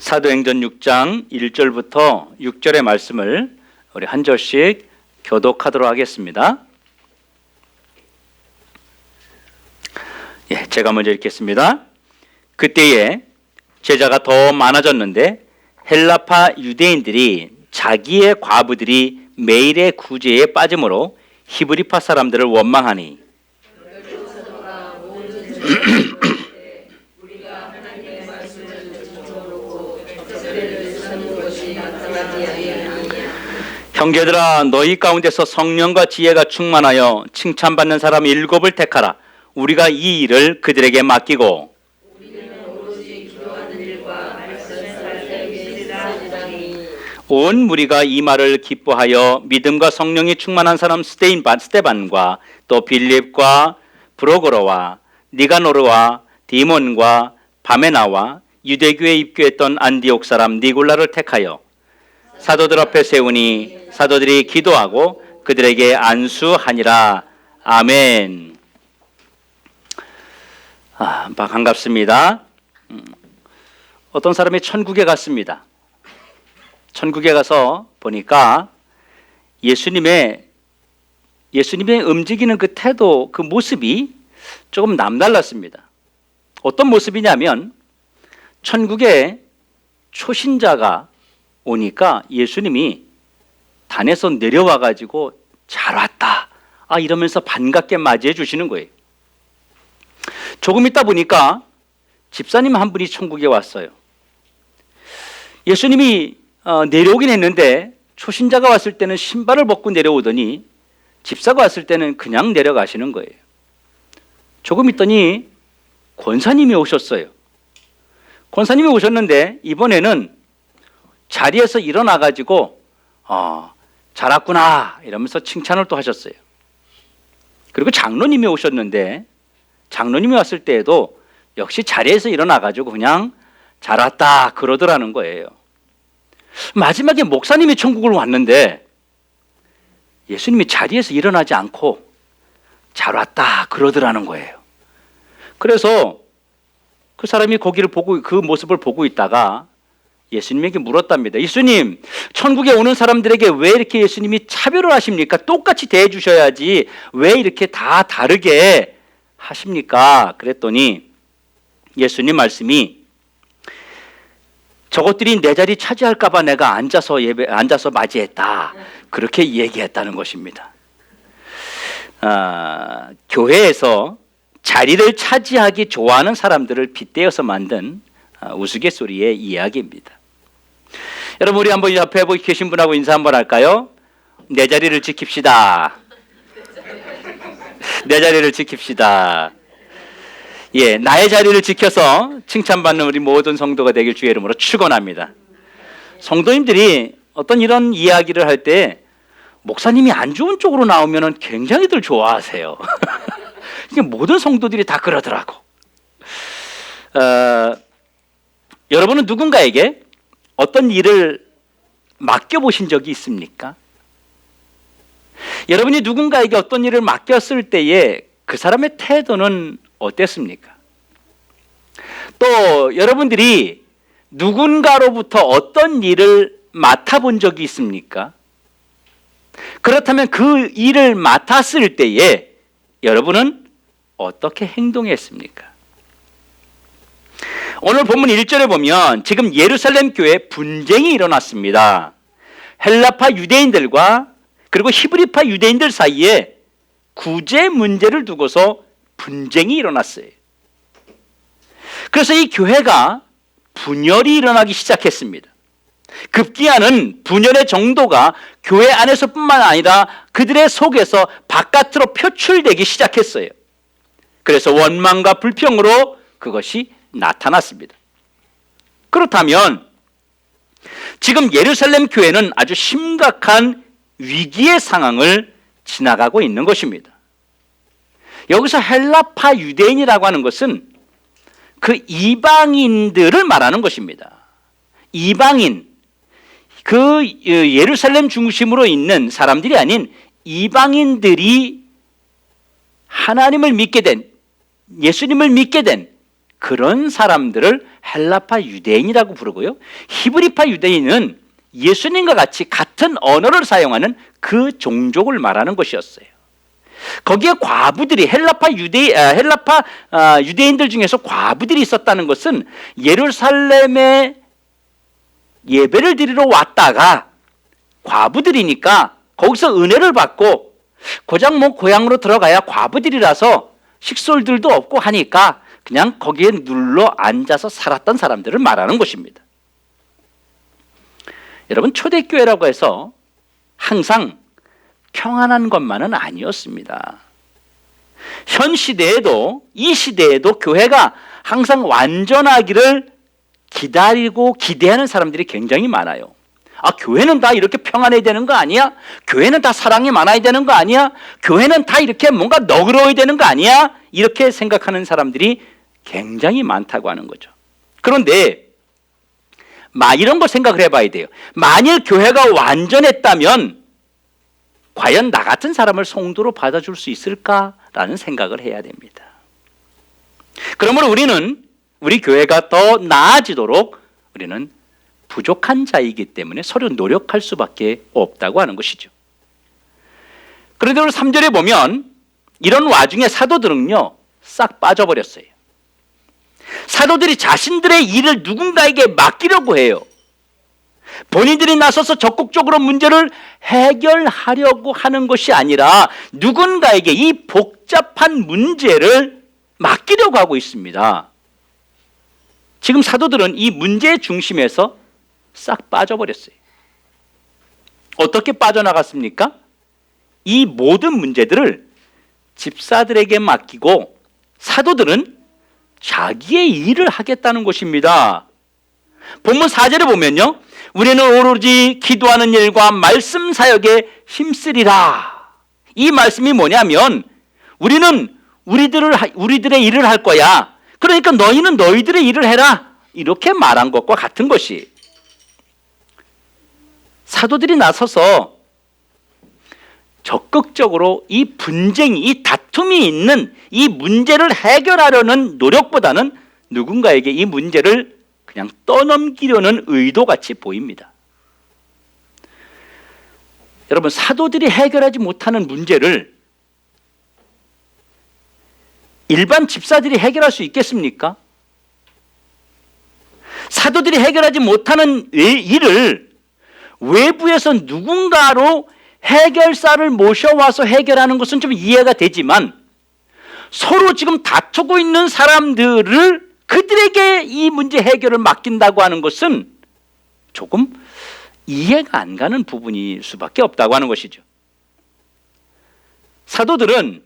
사도행전 6장 1절부터 6절의 말씀을 우리 한 절씩 교독하도록 하겠습니다. 제가 먼저 읽겠습니다. 그때에 제자가 더 많아졌는데 헬라파 유대인들이 자기의 과부들이 매일의 구제에 빠짐으로 히브리파 사람들을 원망하니 형제들아, 너희 가운데서 성령과 지혜가 충만하여 칭찬받는 사람 7을 택하라. 우리가 이 일을 그들에게 맡기고 온 무리가 이 말을 기뻐하여 믿음과 성령이 충만한 사람 스테반과 또 빌립과 브로고로와 니가노르와 디몬과 바메나와 유대교에 입교했던 안디옥 사람 니골라를 택하여 사도들 앞에 세우니 사도들이 기도하고 그들에게 안수하니라. 아멘. 반갑습니다. 어떤 사람이 천국에 갔습니다. 천국에 가서 보니까 예수님의 움직이는 그 태도, 그 모습이 조금 남달랐습니다. 어떤 모습이냐면 천국에 초신자가 오니까 예수님이 단에서 내려와 가지고 잘 왔다 이러면서 반갑게 맞이해 주시는 거예요. 조금 있다 보니까 집사님 한 분이 천국에 왔어요. 예수님이 내려오긴 했는데 초신자가 왔을 때는 신발을 벗고 내려오더니 집사가 왔을 때는 그냥 내려가시는 거예요. 조금 있더니 권사님이 오셨어요. 권사님이 오셨는데 이번에는 자리에서 일어나 가지고 잘 왔구나 이러면서 칭찬을 또 하셨어요. 그리고 장로님이 오셨는데 장로님이 왔을 때에도 역시 자리에서 일어나 가지고 그냥 잘 왔다 그러더라는 거예요. 마지막에 목사님이 천국을 왔는데 예수님이 자리에서 일어나지 않고 잘 왔다 그러더라는 거예요. 그래서 그 사람이 거기를 보고 그 모습을 보고 있다가 예수님에게 물었답니다. 예수님, 천국에 오는 사람들에게 왜 이렇게 예수님이 차별을 하십니까? 똑같이 대해 주셔야지 왜 이렇게 다 다르게 하십니까? 그랬더니 예수님 말씀이 저것들이 내 자리 차지할까 봐 내가 앉아서 맞이했다. 그렇게 얘기했다는 것입니다. 교회에서 자리를 차지하기 좋아하는 사람들을 빗대어서 만든 우스갯소리의 이야기입니다. 여러분, 우리 한번 옆에 계신 분하고 인사 한번 할까요? 내 자리를 지킵시다. 내 자리를 지킵시다. 나의 자리를 지켜서 칭찬받는 우리 모든 성도가 되길 주의 이름으로 축원합니다. 성도님들이 어떤 이런 이야기를 할 때 목사님이 안 좋은 쪽으로 나오면 굉장히들 좋아하세요. 모든 성도들이 다 그러더라고. 여러분은 누군가에게 어떤 일을 맡겨보신 적이 있습니까? 여러분이 누군가에게 어떤 일을 맡겼을 때에 그 사람의 태도는 어땠습니까? 또 여러분들이 누군가로부터 어떤 일을 맡아본 적이 있습니까? 그렇다면 그 일을 맡았을 때에 여러분은 어떻게 행동했습니까? 오늘 본문 1절에 보면 지금 예루살렘 교회에 분쟁이 일어났습니다. 헬라파 유대인들과 그리고 히브리파 유대인들 사이에 구제 문제를 두고서 분쟁이 일어났어요. 그래서 이 교회가 분열이 일어나기 시작했습니다. 급기야는 분열의 정도가 교회 안에서뿐만 아니라 그들의 속에서 바깥으로 표출되기 시작했어요. 그래서 원망과 불평으로 그것이 나타났습니다. 그렇다면 지금 예루살렘 교회는 아주 심각한 위기의 상황을 지나가고 있는 것입니다. 여기서 헬라파 유대인이라고 하는 것은 그 이방인들을 말하는 것입니다. 이방인, 그 예루살렘 중심으로 있는 사람들이 아닌 이방인들이 하나님을 믿게 된, 예수님을 믿게 된 그런 사람들을 헬라파 유대인이라고 부르고요. 히브리파 유대인은 예수님과 같이 같은 언어를 사용하는 그 종족을 말하는 것이었어요. 거기에 과부들이 헬라파 유대인들 중에서 과부들이 있었다는 것은 예루살렘에 예배를 드리러 왔다가 과부들이니까 거기서 은혜를 받고 고장 고향으로 들어가야 과부들이라서 식솔들도 없고 하니까 그냥 거기에 눌러 앉아서 살았던 사람들을 말하는 것입니다. 여러분, 초대교회라고 해서 항상 평안한 것만은 아니었습니다. 현 시대에도, 이 시대에도 교회가 항상 완전하기를 기다리고 기대하는 사람들이 굉장히 많아요. 교회는 다 이렇게 평안해야 되는 거 아니야? 교회는 다 사랑이 많아야 되는 거 아니야? 교회는 다 이렇게 뭔가 너그러워야 되는 거 아니야? 이렇게 생각하는 사람들이 굉장히 많다고 하는 거죠. 그런데 이런 걸 생각을 해봐야 돼요. 만일 교회가 완전했다면 과연 나 같은 사람을 성도로 받아줄 수 있을까라는 생각을 해야 됩니다. 그러므로 우리 교회가 더 나아지도록 우리는 부족한 자이기 때문에 서로 노력할 수밖에 없다고 하는 것이죠. 그런데 오늘 3절에 보면 이런 와중에 사도들은요, 싹 빠져버렸어요. 사도들이 자신들의 일을 누군가에게 맡기려고 해요. 본인들이 나서서 적극적으로 문제를 해결하려고 하는 것이 아니라 누군가에게 이 복잡한 문제를 맡기려고 하고 있습니다. 지금 사도들은 이 문제의 중심에서 싹 빠져버렸어요. 어떻게 빠져나갔습니까? 이 모든 문제들을 집사들에게 맡기고 사도들은 자기의 일을 하겠다는 것입니다. 본문 4절에 보면요, 우리는 오로지 기도하는 일과 말씀 사역에 힘쓰리라. 이 말씀이 뭐냐면 우리는 우리들의 일을 할 거야. 그러니까 너희는 너희들의 일을 해라. 이렇게 말한 것과 같은 것이, 사도들이 나서서 적극적으로 이 분쟁이, 이 다툼이 있는 이 문제를 해결하려는 노력보다는 누군가에게 이 문제를 그냥 떠넘기려는 의도같이 보입니다. 여러분, 사도들이 해결하지 못하는 문제를 일반 집사들이 해결할 수 있겠습니까? 사도들이 해결하지 못하는 일을 외부에서 누군가로 해결사를 모셔와서 해결하는 것은 좀 이해가 되지만 서로 지금 다투고 있는 사람들을 그들에게 이 문제 해결을 맡긴다고 하는 것은 조금 이해가 안 가는 부분일 수밖에 없다고 하는 것이죠. 사도들은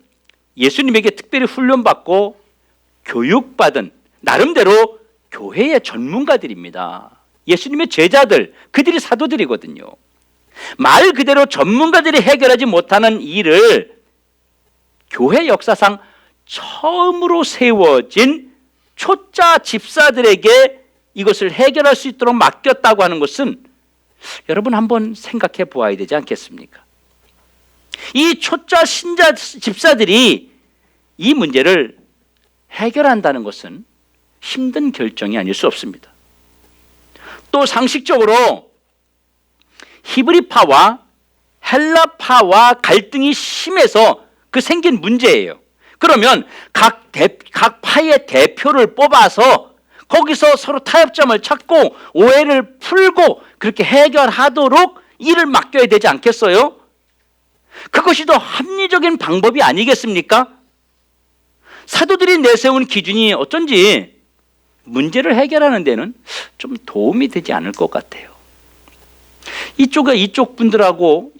예수님에게 특별히 훈련받고 교육받은 나름대로 교회의 전문가들입니다. 예수님의 제자들, 그들이 사도들이거든요. 말 그대로 전문가들이 해결하지 못하는 일을 교회 역사상 처음으로 세워진 초짜 집사들에게 이것을 해결할 수 있도록 맡겼다고 하는 것은 여러분 한번 생각해 보아야 되지 않겠습니까? 이 초짜 신자 집사들이 이 문제를 해결한다는 것은 힘든 결정이 아닐 수 없습니다. 또 상식적으로 히브리파와 헬라파와 갈등이 심해서 그 생긴 문제예요. 그러면 각 파의 대표를 뽑아서 거기서 서로 타협점을 찾고 오해를 풀고 그렇게 해결하도록 일을 맡겨야 되지 않겠어요? 그것이 더 합리적인 방법이 아니겠습니까? 사도들이 내세운 기준이 어쩐지 문제를 해결하는 데는 좀 도움이 되지 않을 것 같아요. 이쪽 분들하고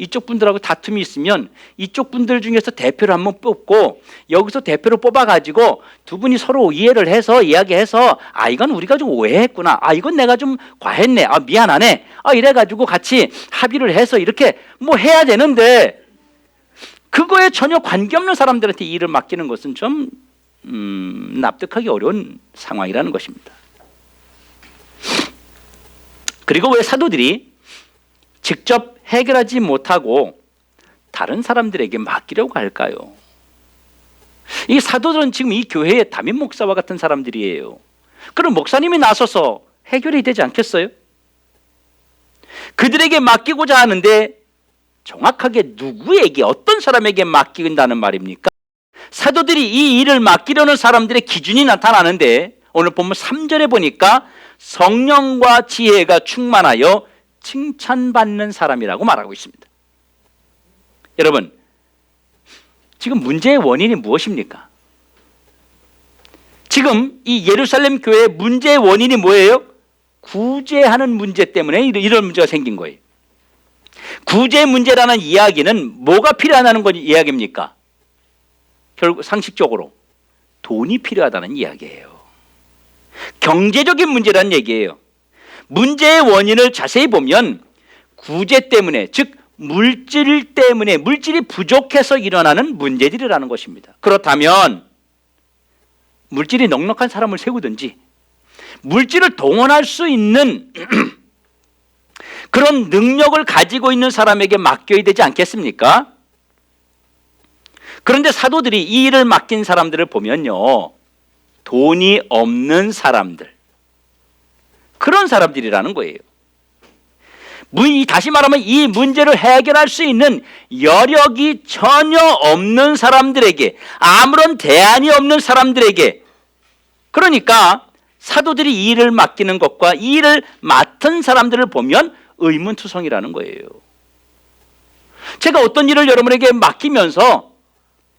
다툼이 있으면 이쪽 분들 중에서 대표를 한번 뽑고 여기서 대표를 뽑아가지고 두 분이 서로 이해를 해서 이야기해서 이건 우리가 좀 오해했구나, 이건 내가 좀 과했네, 미안하네, 이래가지고 같이 합의를 해서 이렇게 뭐 해야 되는데 그거에 전혀 관계없는 사람들한테 일을 맡기는 것은 좀 납득하기 어려운 상황이라는 것입니다. 그리고 왜 사도들이 직접 해결하지 못하고 다른 사람들에게 맡기려고 할까요? 이 사도들은 지금 이 교회의 담임 목사와 같은 사람들이에요. 그럼 목사님이 나서서 해결이 되지 않겠어요? 그들에게 맡기고자 하는데 정확하게 누구에게, 어떤 사람에게 맡긴다는 말입니까? 사도들이 이 일을 맡기려는 사람들의 기준이 나타나는데 오늘 본문 3절에 보니까 성령과 지혜가 충만하여 칭찬받는 사람이라고 말하고 있습니다. 여러분, 지금 문제의 원인이 무엇입니까? 지금 이 예루살렘 교회의 문제의 원인이 뭐예요? 구제하는 문제 때문에 이런 문제가 생긴 거예요. 구제 문제라는 이야기는 뭐가 필요하다는 건 이야기입니까? 결국 상식적으로 돈이 필요하다는 이야기예요. 경제적인 문제라는 얘기예요. 문제의 원인을 자세히 보면 구제 때문에, 즉 물질 때문에, 물질이 부족해서 일어나는 문제들이라는 것입니다. 그렇다면 물질이 넉넉한 사람을 세우든지 물질을 동원할 수 있는 그런 능력을 가지고 있는 사람에게 맡겨야 되지 않겠습니까? 그런데 사도들이 이 일을 맡긴 사람들을 보면요, 돈이 없는 사람들, 그런 사람들이라는 거예요. 다시 말하면 이 문제를 해결할 수 있는 여력이 전혀 없는 사람들에게, 아무런 대안이 없는 사람들에게, 그러니까 사도들이 이 일을 맡기는 것과 이 일을 맡은 사람들을 보면 의문투성이라는 거예요. 제가 어떤 일을 여러분에게 맡기면서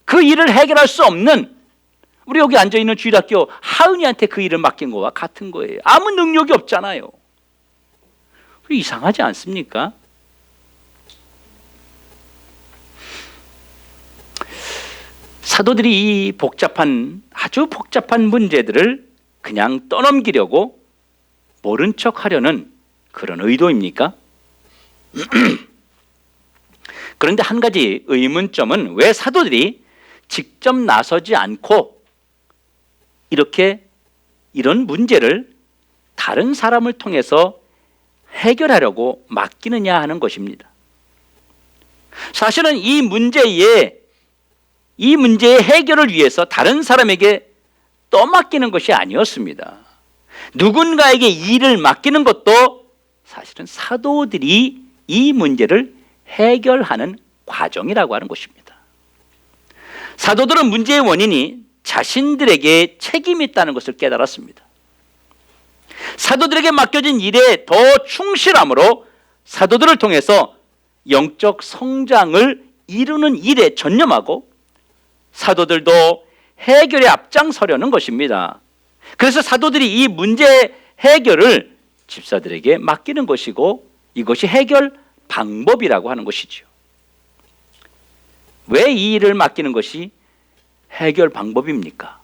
그 일을 해결할 수 없는, 우리 여기 앉아있는 주일학교 하은이한테 그 일을 맡긴 거와 같은 거예요. 아무 능력이 없잖아요. 이상하지 않습니까? 사도들이 이 아주 복잡한 문제들을 그냥 떠넘기려고 모른 척 하려는 그런 의도입니까? 그런데 한 가지 의문점은 왜 사도들이 직접 나서지 않고 이런 문제를 다른 사람을 통해서 해결하려고 맡기느냐 하는 것입니다. 사실은 이 문제의 해결을 위해서 다른 사람에게 떠맡기는 것이 아니었습니다. 누군가에게 일을 맡기는 것도 사실은 사도들이 이 문제를 해결하는 과정이라고 하는 것입니다. 사도들은 문제의 원인이 자신들에게 책임이 있다는 것을 깨달았습니다. 사도들에게 맡겨진 일에 더 충실함으로 사도들을 통해서 영적 성장을 이루는 일에 전념하고 사도들도 해결에 앞장서려는 것입니다. 그래서 사도들이 이 문제 해결을 집사들에게 맡기는 것이고 이것이 해결 방법이라고 하는 것이죠. 왜 이 일을 맡기는 것이 해결 방법입니까?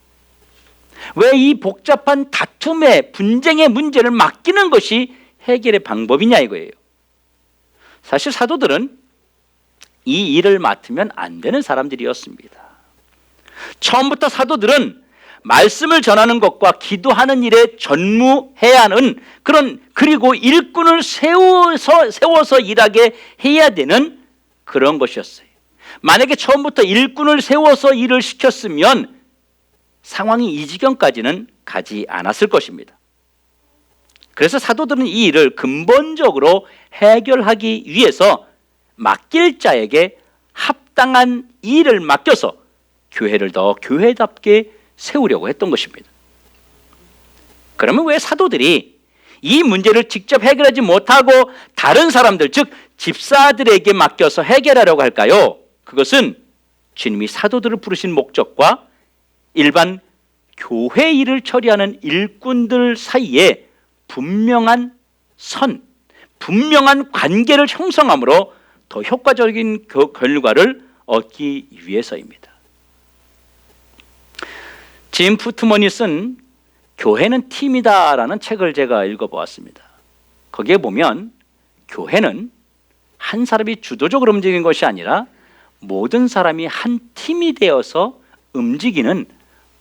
왜 이 복잡한 다툼의 분쟁의 문제를 맡기는 것이 해결의 방법이냐 이거예요. 사실 사도들은 이 일을 맡으면 안 되는 사람들이었습니다. 처음부터 사도들은 말씀을 전하는 것과 기도하는 일에 전무해야 하는 그리고 일꾼을 세워서 일하게 해야 되는 그런 것이었어요. 만약에 처음부터 일꾼을 세워서 일을 시켰으면 상황이 이 지경까지는 가지 않았을 것입니다. 그래서 사도들은 이 일을 근본적으로 해결하기 위해서 맡길 자에게 합당한 일을 맡겨서 교회를 더 교회답게 세우려고 했던 것입니다. 그러면 왜 사도들이 이 문제를 직접 해결하지 못하고 다른 사람들, 즉 집사들에게 맡겨서 해결하려고 할까요? 그것은 주님이 사도들을 부르신 목적과 일반 교회 일을 처리하는 일꾼들 사이에 분명한 관계를 형성함으로 더 효과적인 결과를 얻기 위해서입니다. 짐 푸트먼이 쓴 교회는 팀이다라는 책을 제가 읽어보았습니다. 거기에 보면 교회는 한 사람이 주도적으로 움직이는 것이 아니라 모든 사람이 한 팀이 되어서 움직이는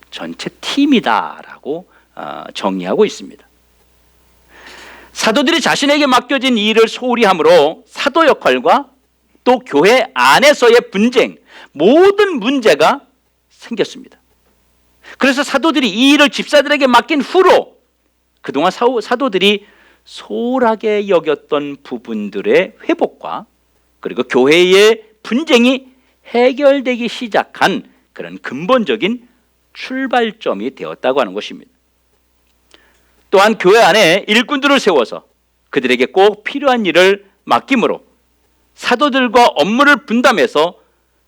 전체 팀이다라고 정의하고 있습니다. 사도들이 자신에게 맡겨진 일을 소홀히 함으로 사도 역할과 또 교회 안에서의 분쟁, 모든 문제가 생겼습니다. 그래서 사도들이 이 일을 집사들에게 맡긴 후로 그동안 사도들이 소홀하게 여겼던 부분들의 회복과 그리고 교회의 분쟁이 해결되기 시작한 그런 근본적인 출발점이 되었다고 하는 것입니다. 또한 교회 안에 일꾼들을 세워서 그들에게 꼭 필요한 일을 맡김으로 사도들과 업무를 분담해서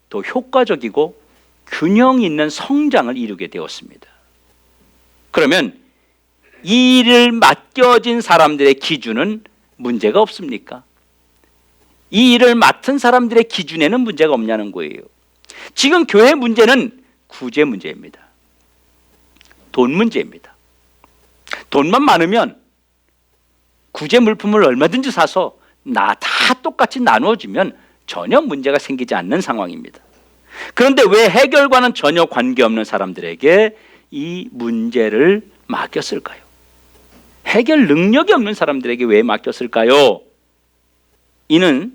더 효과적이고 균형 있는 성장을 이루게 되었습니다. 그러면 이 일을 맡겨진 사람들의 기준은 문제가 없습니까? 이 일을 맡은 사람들의 기준에는 문제가 없냐는 거예요. 지금 교회 문제는 구제 문제입니다. 돈 문제입니다. 돈만 많으면 구제 물품을 얼마든지 사서 다 똑같이 나누어지면 전혀 문제가 생기지 않는 상황입니다. 그런데 왜 해결과는 전혀 관계없는 사람들에게 이 문제를 맡겼을까요? 해결 능력이 없는 사람들에게 왜 맡겼을까요? 이는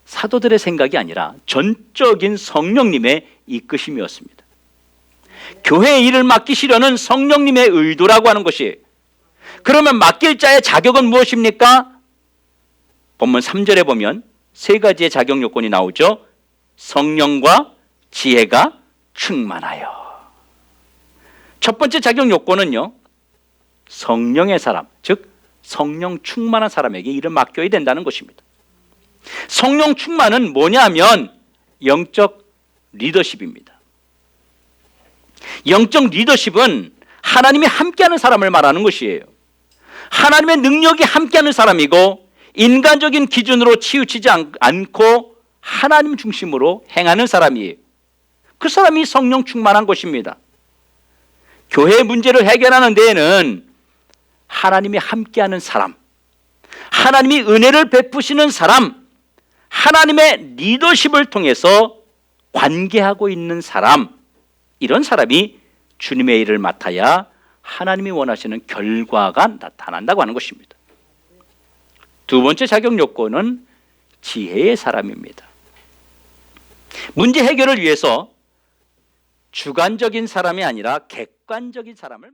사도들의 생각이 아니라 전적인 성령님의 이끄심이었습니다. 교회의 일을 맡기시려는 성령님의 의도라고 하는 것이, 그러면 맡길 자의 자격은 무엇입니까? 본문 3절에 보면 세 가지의 자격 요건이 나오죠. 성령과 지혜가 충만하여. 첫 번째 자격 요건은요, 성령의 사람, 즉 성령 충만한 사람에게 일을 맡겨야 된다는 것입니다. 성령 충만은 뭐냐면 영적 리더십입니다. 영적 리더십은 하나님이 함께하는 사람을 말하는 것이에요. 하나님의 능력이 함께하는 사람이고 인간적인 기준으로 치우치지 않고 하나님 중심으로 행하는 사람이에요. 그 사람이 성령 충만한 것입니다. 교회의 문제를 해결하는 데에는 하나님이 함께하는 사람, 하나님이 은혜를 베푸시는 사람, 하나님의 리더십을 통해서 관계하고 있는 사람, 이런 사람이 주님의 일을 맡아야 하나님이 원하시는 결과가 나타난다고 하는 것입니다. 두 번째 자격 요건은 지혜의 사람입니다. 문제 해결을 위해서 주관적인 사람이 아니라 객관적인 사람을